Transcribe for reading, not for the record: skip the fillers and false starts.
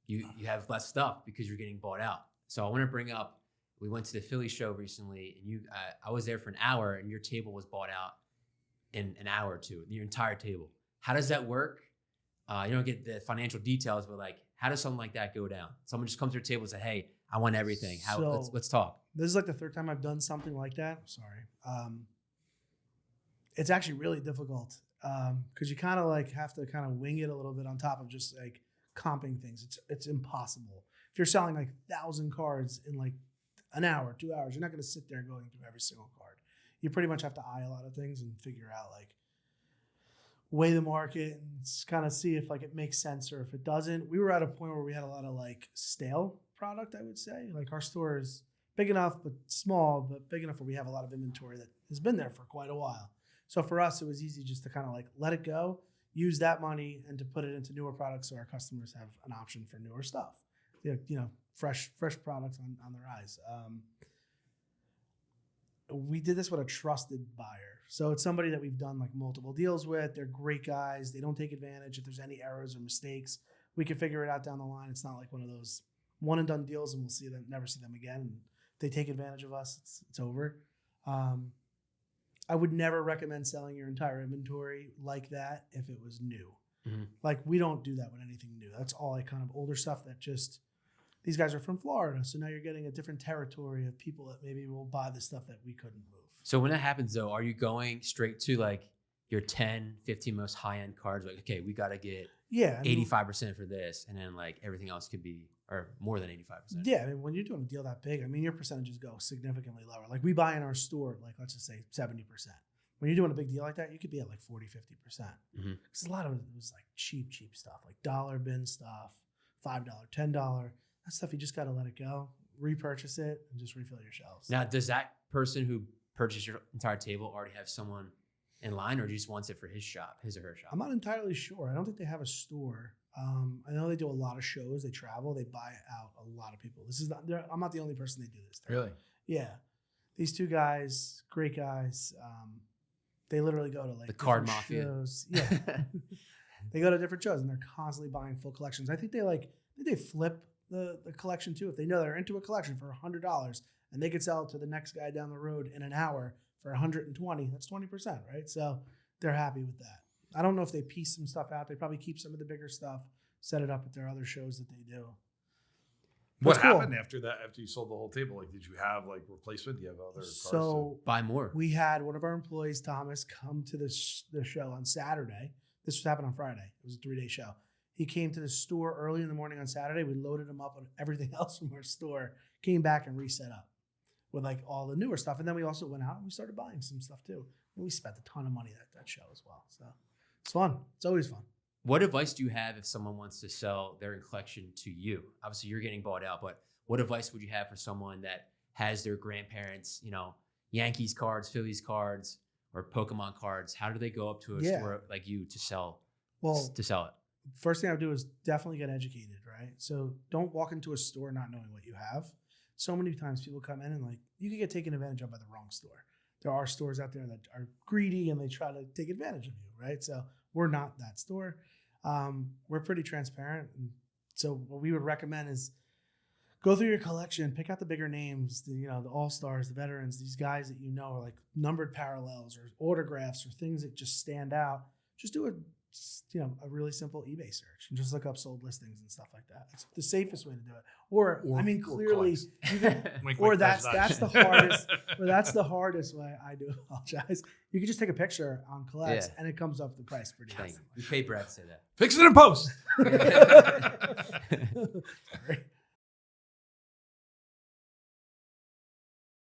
you have less stuff because you're getting bought out. So I want to bring up, we went to the Philly show recently, and I was there for an hour, and your table was bought out in an hour or two, your entire table. How does that work? You don't get the financial details, but like, how does something like that go down? Someone just comes to your table and say, "Hey, I want everything. Let's talk." This is like the third time I've done something like that. Sorry. It's actually really difficult because you kind of like have to kind of wing it a little bit on top of just like comping things. It's impossible. If you're selling like 1,000 cards in like an hour, 2 hours, you're not going to sit there going through every single card. You pretty much have to eye a lot of things and figure out like weigh the market and kind of see if like it makes sense or if it doesn't. We were at a point where we had a lot of like stale product, I would say. Like our store is big enough, but small, but big enough where we have a lot of inventory that has been there for quite a while. So for us, it was easy just to kind of like let it go, use that money and to put it into newer products so our customers have an option for newer stuff. You know, fresh products on their eyes. We did this with a trusted buyer. So it's somebody that we've done like multiple deals with. They're great guys. They don't take advantage. If there's any errors or mistakes, we can figure it out down the line. It's not like one of those one and done deals and we'll never see them again. And if they take advantage of us, it's over. I would never recommend selling your entire inventory like that if it was new. Mm-hmm. Like we don't do that with anything new. That's all like kind of older stuff that just, these guys are from Florida. So now you're getting a different territory of people that maybe will buy the stuff that we couldn't move. So when that happens though, are you going straight to like your 10, 15 most high-end cards? Like, okay, we got to get 85% for this. And then like everything else could be, or more than 85%. Yeah. I mean, when you're doing a deal that big, I mean, your percentages go significantly lower. Like we buy in our store, like let's just say 70%. When you're doing a big deal like that, you could be at like 40, 50%. Mm-hmm. Because a lot of it was like cheap stuff, like dollar bin stuff, $5, $10. That stuff, you just got to let it go, repurchase it, and just refill your shelves. Now, does that person who purchased your entire table already have someone in line, or do you just wants it for his or her shop? I'm not entirely sure. I don't think they have a store. I know they do a lot of shows. They travel. They buy out a lot of people. I'm not the only person they do this to. Really? Yeah. These two guys, great guys. They literally go to like the card mafia shows. Yeah. They go to different shows and they're constantly buying full collections. I think they flip the collection too. If they know they're into a collection for $100 and they could sell it to the next guy down the road in an hour for $120, that's 20%, right? So they're happy with that. I don't know if they piece some stuff out. They probably keep some of the bigger stuff, set it up at their other shows that they do. What happened after that? After you sold the whole table, like, did you have like replacement? Do you have other cars to buy more? We had one of our employees, Thomas, come to the show on Saturday. This was happened on Friday. It was a 3-day show. He came to the store early in the morning on Saturday. We loaded him up on everything else from our store. Came back and reset up with like all the newer stuff. And then we also went out and we started buying some stuff too. And we spent a ton of money at that show as well. So it's fun. It's always fun. What advice do you have if someone wants to sell their collection to you? Obviously, you're getting bought out, but what advice would you have for someone that has their grandparents, Yankees cards, Phillies cards, or Pokemon cards? How do they go up to a store like you to sell it? First thing I would do is definitely get educated, right? So don't walk into a store not knowing what you have. So many times people come in and like, you can get taken advantage of by the wrong store. There are stores out there that are greedy and they try to take advantage of you, right? So we're not that store. We're pretty transparent. And so what we would recommend is go through your collection, pick out the bigger names, the all-stars, the veterans, these guys that you know are like numbered parallels or autographs or things that just stand out. Just do a really simple eBay search and just look up sold listings and stuff like that. It's the safest way to do it. Or I mean, clearly, that's the hardest. Or that's the hardest way. I do apologize. You can just take a picture on Collects and it comes up the price pretty easily. You pay Brad to say that. Fix it in post.